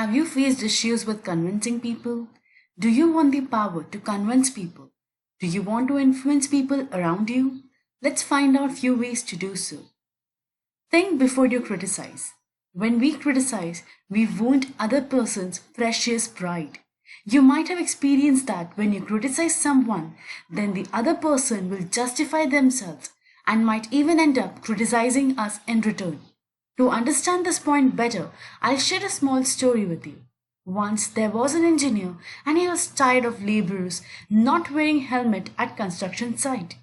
Have you faced issues with convincing people? Do you want the power to convince people? Do you want to influence people around you? Let's find out few ways to do so. Think before you criticize. When we criticize, we wound other person's precious pride. You might have experienced that when you criticize someone, then the other person will justify themselves and might even end up criticizing us in return. To understand this point better, I'll share a small story with you. Once there was an engineer and he was tired of laborers not wearing helmet at construction site.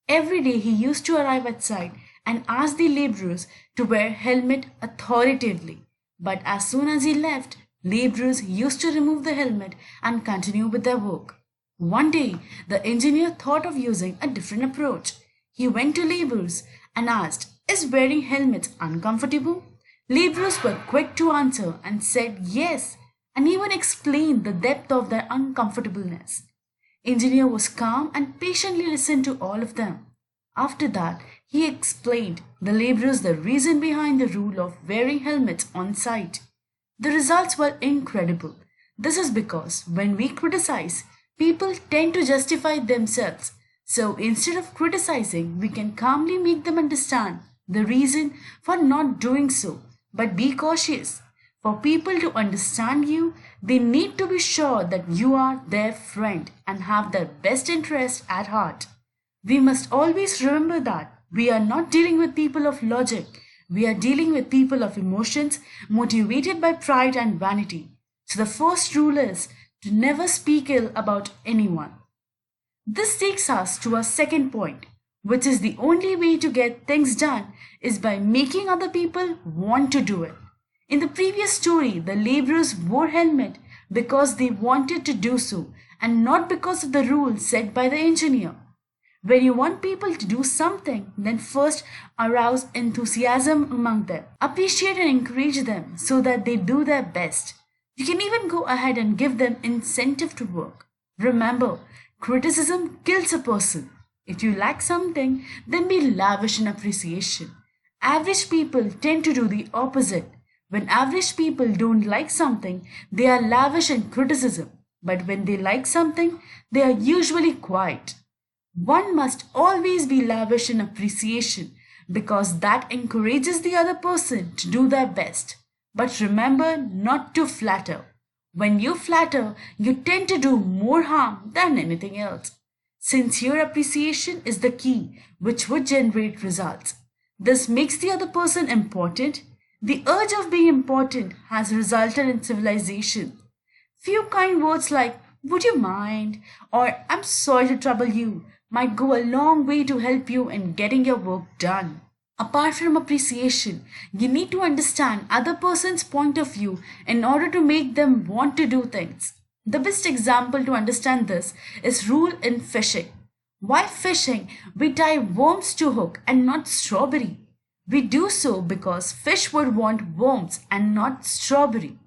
Every day he used to arrive at site and ask the laborers to wear helmet authoritatively. But as soon as he left, laborers used to remove the helmet and continue with their work. One day, the engineer thought of using a different approach. He went to laborers and asked, "Is wearing helmets uncomfortable?" Laborers were quick to answer and said yes, and even explained the depth of their uncomfortableness. Engineer was calm and patiently listened to all of them. After that, he explained the laborers the reason behind the rule of wearing helmets on site. The results were incredible. This is because when we criticize, people tend to justify themselves. So instead of criticizing, we can calmly make them understand the reason for not doing so. But be cautious. For people to understand you, they need to be sure that you are their friend and have their best interest at heart. We must always remember that we are not dealing with people of logic. We are dealing with people of emotions motivated by pride and vanity. So the first rule is to never speak ill about anyone. This takes us to our second point, which is the only way to get things done is by making other people want to do it. In the previous story, the laborers wore helmet because they wanted to do so and not because of the rules set by the engineer. When you want people to do something, then first arouse enthusiasm among them. Appreciate and encourage them so that they do their best. You can even go ahead and give them incentive to work. Remember, criticism kills a person. If you lack something, then be lavish in appreciation. Average people tend to do the opposite. When average people don't like something, they are lavish in criticism. But when they like something, they are usually quiet. One must always be lavish in appreciation because that encourages the other person to do their best. But remember not to flatter. When you flatter, you tend to do more harm than anything else. Sincere appreciation is the key which would generate results. This makes the other person important. The urge of being important has resulted in civilization. Few kind words like, "Would you mind?" or "I'm sorry to trouble you" might go a long way to help you in getting your work done. Apart from appreciation, you need to understand other person's point of view in order to make them want to do things. The best example to understand this is rule in fishing. While fishing, we tie worms to hook and not strawberry. We do so because fish would want worms and not strawberry.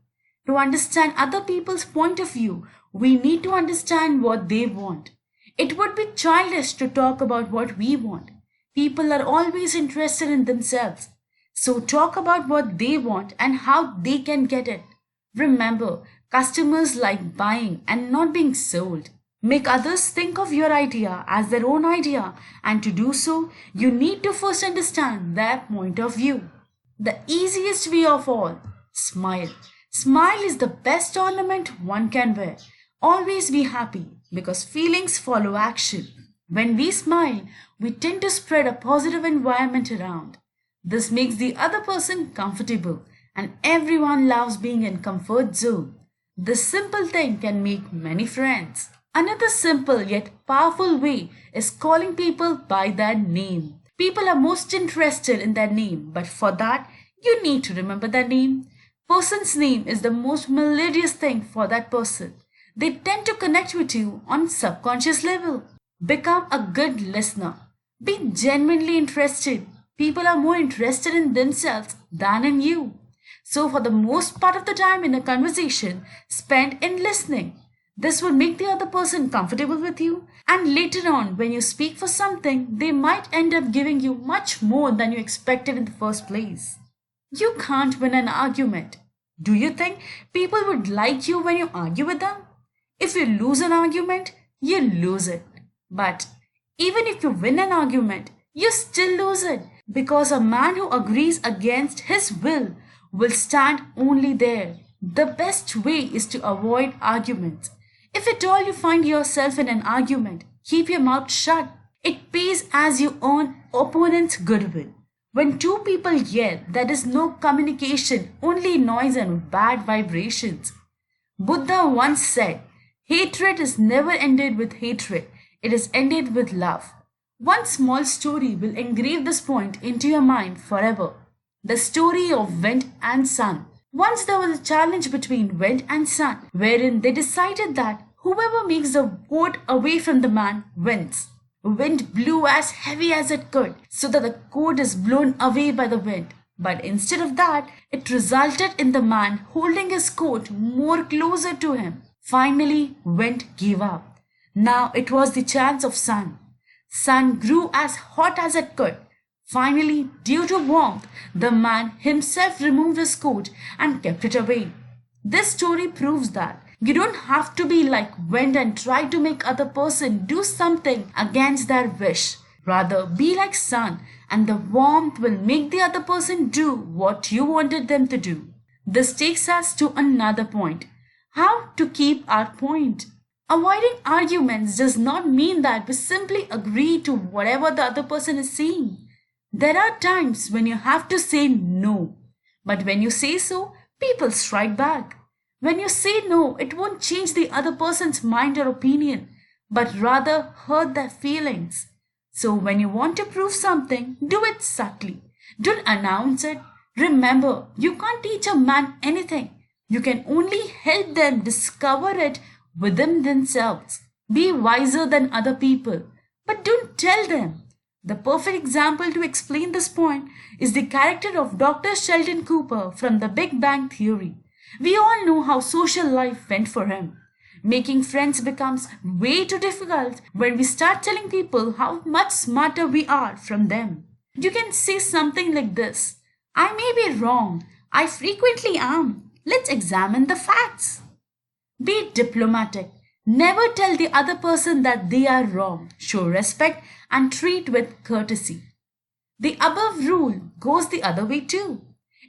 To understand other people's point of view, we need to understand what they want. It would be childish to talk about what we want. People are always interested in themselves. So talk about what they want and how they can get it. Remember, customers like buying and not being sold. Make others think of your idea as their own idea, and to do so, you need to first understand their point of view. The easiest way of all, smile. Smile is the best ornament one can wear. Always be happy because feelings follow action. When we smile, we tend to spread a positive environment around. This makes the other person comfortable and everyone loves being in comfort zone. This simple thing can make many friends. Another simple yet powerful way is calling people by their name. People are most interested in their name, but for that, you need to remember their name. Person's name is the most melodious thing for that person. They tend to connect with you on subconscious level. Become a good listener. Be genuinely interested. People are more interested in themselves than in you. So for the most part of the time in a conversation, spend in listening. This would make the other person comfortable with you, and later on when you speak for something, they might end up giving you much more than you expected in the first place. You can't win an argument. Do you think people would like you when you argue with them? If you lose an argument, you lose it. But even if you win an argument, you still lose it because a man who agrees against his will stand only there. The best way is to avoid arguments. If at all you find yourself in an argument, keep your mouth shut. It pays as you earn opponent's goodwill. When two people yell, there is no communication, only noise and bad vibrations. Buddha once said, hatred is never ended with hatred, it is ended with love. One small story will engrave this point into your mind forever. The story of wind and sun. Once there was a challenge between wind and sun, wherein they decided that whoever makes the boat away from the man wins. Wind blew as heavy as it could, so that the coat is blown away by the wind. But instead of that, it resulted in the man holding his coat more closer to him. Finally, wind gave up. Now it was the chance of sun. Sun grew as hot as it could. Finally, due to warmth, the man himself removed his coat and kept it away. This story proves that you don't have to be like wind and try to make other person do something against their wish. Rather, be like sun and the warmth will make the other person do what you wanted them to do. This takes us to another point. How to keep our point. Avoiding arguments does not mean that we simply agree to whatever the other person is saying. There are times when you have to say no. But when you say so, people strike back. When you say no, it won't change the other person's mind or opinion, but rather hurt their feelings. So when you want to prove something, do it subtly. Don't announce it. Remember, you can't teach a man anything. You can only help them discover it within themselves. Be wiser than other people, but don't tell them. The perfect example to explain this point is the character of Dr. Sheldon Cooper from The Big Bang Theory. We all know how social life went for him. Making friends becomes way too difficult when we start telling people how much smarter we are from them. You can say something like this: I may be wrong. I frequently am. Let's examine the facts. Be diplomatic. Never tell the other person that they are wrong. Show respect and treat with courtesy. The above rule goes the other way too.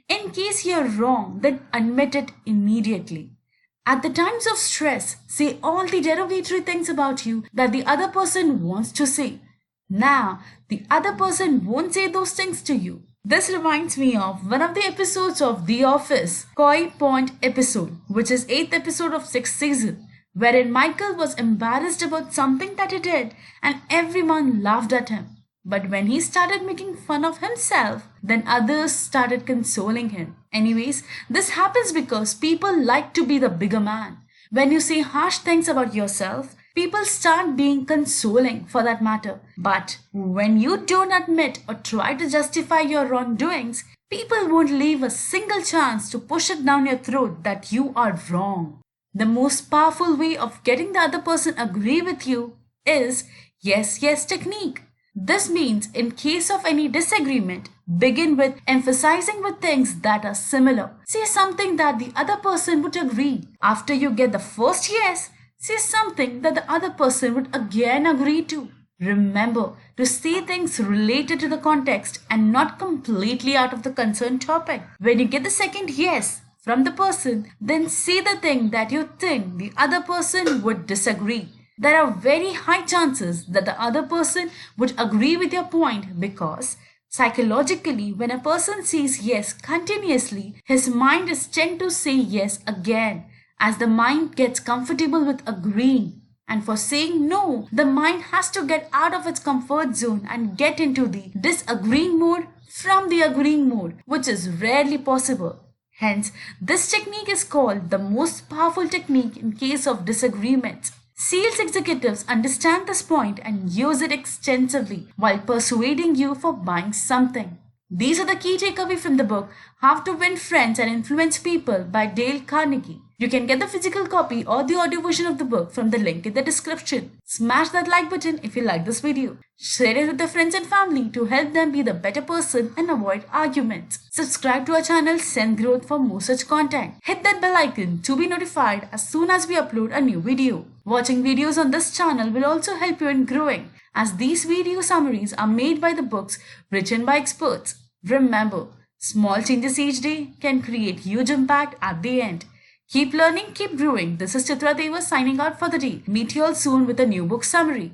In case you're wrong, then admit it immediately. At the times of stress, say all the derogatory things about you that the other person wants to say. Now, the other person won't say those things to you. This reminds me of one of the episodes of The Office, Koi Point episode, which is 8th episode of 6th season, wherein Michael was embarrassed about something that he did and everyone laughed at him. But when he started making fun of himself, then others started consoling him. Anyways, this happens because people like to be the bigger man. When you say harsh things about yourself, people start being consoling for that matter. But when you don't admit or try to justify your wrongdoings, people won't leave a single chance to push it down your throat that you are wrong. The most powerful way of getting the other person agree with you is yes, yes technique. This means in case of any disagreement, begin with emphasizing with things that are similar. Say something that the other person would agree. After you get the first yes, say something that the other person would again agree to. Remember to say things related to the context and not completely out of the concerned topic. When you get the second yes from the person, then say the thing that you think the other person would disagree. There are very high chances that the other person would agree with your point because psychologically, when a person says yes continuously, his mind is tend to say yes again as the mind gets comfortable with agreeing. And for saying no, the mind has to get out of its comfort zone and get into the disagreeing mode from the agreeing mode, which is rarely possible. Hence, this technique is called the most powerful technique in case of disagreements. Sales executives understand this point and use it extensively while persuading you for buying something. These are the key takeaways from the book How to Win Friends and Influence People by Dale Carnegie. You can get the physical copy or the audio version of the book from the link in the description. Smash that like button if you like this video. Share it with your friends and family to help them be the better person and avoid arguments. Subscribe to our channel Sense Growth for more such content. Hit that bell icon to be notified as soon as we upload a new video. Watching videos on this channel will also help you in growing, as these video summaries are made by the books written by experts. Remember, small changes each day can create huge impact at the end. Keep learning, keep growing. This is Chitra Deva signing out for the day. Meet you all soon with a new book summary.